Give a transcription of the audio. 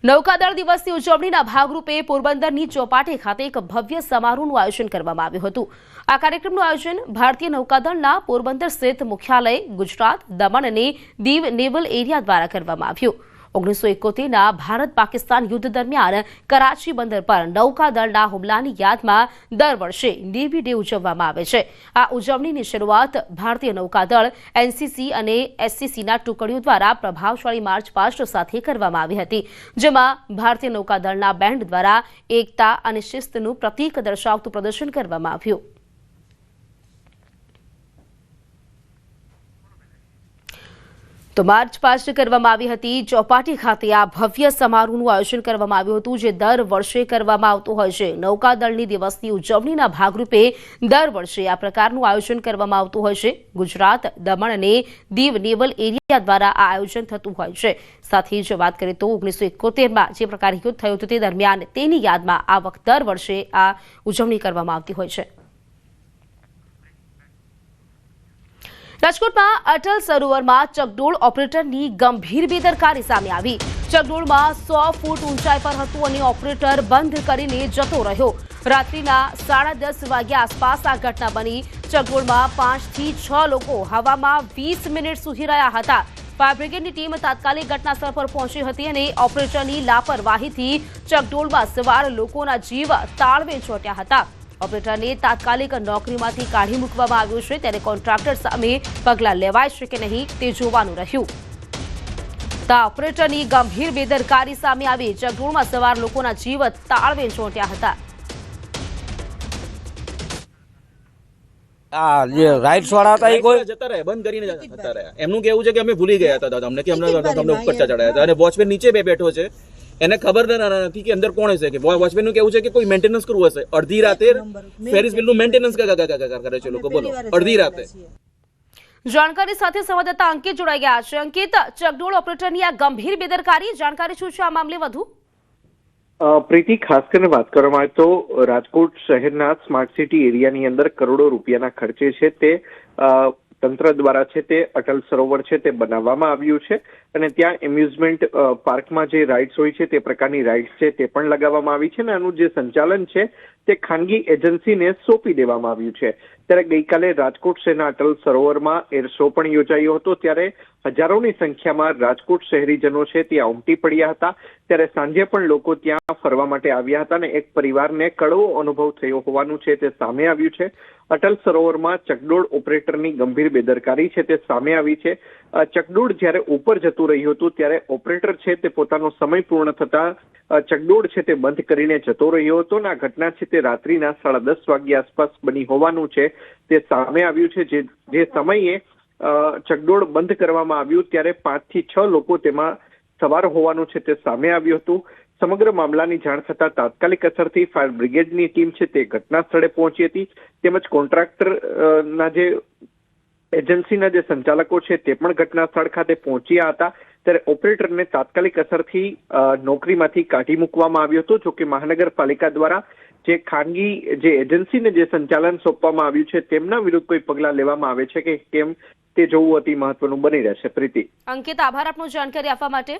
નૌકાદળ દિવસની ઉજવણીના ભાગરૂપે પોરબંદરની ચોપાટી ખાતે એક ભવ્ય સમારોહનું આયોજન કરવામાં આવ્યું હતું। આ કાર્યક્રમનું આયોજન ભારતીય નૌકાદળના પોરબંદર સ્થિત મુખ્યાલય, ગુજરાત, દમણ અને દીવ નેવલ એરિયા દ્વારા કરવામાં આવ્યું। 1971ના ભારત પાકિસ્તાન યુદ્ધ દરમિયાન કરાચી બંદર પર નૌકાદળના હુમલાની યાદમાં દર વર્ષે નેવી ડે ઉજવવામાં આવે છે। આ ઉજવણીની શરૂઆત ભારતીય નૌકાદળ, એનસીસી અને એસસીસીના ટુકડીઓ દ્વારા પ્રભાવશાળી માર્ચ પાસ્ટ સાથે કરવામાં આવી હતી, જેમાં ભારતીય નૌકાદળના બેન્ડ દ્વારા એકતા અને શિસ્તનું પ્રતીક દર્શાવતું પ્રદર્શન કરવામાં આવ્યું। તો માર્ચ પાસ્ટ કરવામાં આવી હતી। ચોપાટી ખાતે આ ભવ્ય સમારોહનું આયોજન કરવામાં આવ્યું હતું, જે દર વર્ષે કરવામાં આવતું હોય છે। નૌકાદળની દિવસની ઉજવણીના ભાગરૂપે દર વર્ષે આ પ્રકારનું આયોજન કરવામાં આવતું હોય છે। ગુજરાત, દમણ અને દીવ નેવલ એરિયા દ્વારા આ આયોજન થતું હોય છે। સાથે જ વાત કરીએ તો 1971માં જે પ્રકારે યુદ્ધ થયું હતું તે દરમિયાન તેની યાદમાં આ વખતે દર વર્ષે આ ઉજવણી કરવામાં આવતી હોય છે। રાજકોટમાં અટલ સરોવરમાં ચકડોળ ઓપરેટરની ગંભીર બેદરકારી સામે આવી। ચકડોળમાં 100 ફૂટ ઊંચાઈ પર હતું અને ઓપરેટર બંધ કરીને જતો રહ્યો। રાત્રિના 10:30 વાગ્યા આસપાસ આ ઘટના બની। ચકડોળમાં 5 થી 6 લોકો હવામાં 20 મિનિટ સુધી રહ્યા હતા। ફાયર બ્રિગેડની ટીમ તાત્કાલિક ઘટનાસ્થળ પર પહોંચી હતી અને ઓપરેટરની લાપરવાહીથી ચકડોળમાં સવાર લોકોના જીવ તાળવે ચોંટ્યા હતા। ઓપરેટરને તાત્કાલિક નોકરીમાંથી કાઢી મૂકવામાં આવ્યો છે, ત્યારે કોન્ટ્રાક્ટર સામે પગલાં લેવાય છે કે નહીં તે જોવાનું રહ્યું। તો ઓપરેટરની ગંભીર બેદરકારી સામે આવી। ચકડોળમાં સવાર લોકોના જીવ તાળવે ચોંટ્યા હતા। રાઇડ્સ વાળા હતા એ કોઈ જતા રહ્યા, બંધ કરીને જતા રહ્યા। એમનું કેવું છે કે અમે ભૂલી ગયા હતા અમને કે અમને ઉપર ચડાયા હતા અને વોચમેન નીચે બેઠો છે, એને ખબર નથી કે અંદર કોણ હશે। કે વોચમેન નું કેવું છે કે કોઈ મેન્ટેનન્સ કરવું હશે। અડધી રાતે ફેરિસ બિલ નું મેન્ટેનન્સ કરે છે લોકો, બોલો અડધી રાતે। જાણકારી સાથે સંવાદદાતા અંકિત જોડાઈ ગયા છે। અંકિત, ચકડોળ ઓપરેટરની આ ગંભીર બેદરકારી, જાણકારી શું છે આ મામલે વધુ? પ્રીતિ, ખાસ કરીને વાત કરવામાં આવે તો રાજકોટ શહેરના સ્માર્ટ સિટી એરિયાની અંદર કરોડો રૂપિયાના ખર્ચે છે તે તંત્ર દ્વારા છે તે અટલ સરોવર છે તે બનાવવામાં આવ્યું છે અને ત્યાં એમ્યુઝમેન્ટ પાર્કમાં જે રાઇડ્સ હોય છે તે પ્રકારની રાઇડ્સ છે તે પણ લગાવવામાં આવી છે અને આનું જે સંચાલન છે તે ખાનગી એજન્સીને સોંપી દેવામાં આવ્યું છે। ત્યારે ગઈકાલે રાજકોટ શહેરના અટલ સરોવરમાં એર શો પણ યોજાયો હતો, ત્યારે હજારોની સંખ્યામાં રાજકોટ શહેરીજનો છે ત્યાં ઉમટી પડ્યા હતા। ત્યારે સાંજે પણ લોકો ત્યાં ફરવા માટે આવ્યા હતા અને એક પરિવારને કડવો અનુભવ થયો હોવાનું છે તે સામે આવ્યું છે। અટલ સરોવરમાં ચકડોળ ઓપરેટરની ગંભીર બેદરકારી છે તે સામે આવી છે। ચકડોળ જ્યારે ઉપર જતું રહ્યું હતું ત્યારે ઓપરેટર છે તે પોતાનો સમય પૂર્ણ થતા ચકડોળ છે તે બંધ કરીને જતો રહ્યો હતો અને આ ઘટના છે તે રાત્રિના 10:30 વાગ્યા આસપાસ બની હોવાનું છે તે સામે આવ્યું છે। જે સમયે ચકડોળ બંધ કરવામાં આવ્યું ત્યારે 5 થી 6 લોકો તેમાં સવાર હોવાનું છે તે સામે આવ્યું હતું। સમગ્ર મામલાની જાણ થતાં તાત્કાલિક અસરથી ફાયર બ્રિગેડની ટીમ છે તે ઘટના સ્થળે પહોંચી હતી, તેમજ કોન્ટ્રાક્ટરના જે એજન્સીના જે સંચાલકો છે તે પણ ઘટના સ્થળ ખાતે પહોંચ્યા હતા। ત્યારે ઓપરેટરને તાત્કાલિક અસરથી નોકરીમાંથી કાઢી મૂકવામાં આવ્યો હતો। જોકે મહાનગરપાલિકા દ્વારા જે ખાનગી જે એજન્સીને જે સંચાલન સોંપવામાં આવ્યું છે તેમના વિરુદ્ધ કોઈ પગલાં લેવામાં આવે છે કે કેમ તે જોવું અતિ મહત્વનું બની રહેશે। પ્રીતિ, અંકિત, આભાર આપનો જાણકારી આપવા માટે।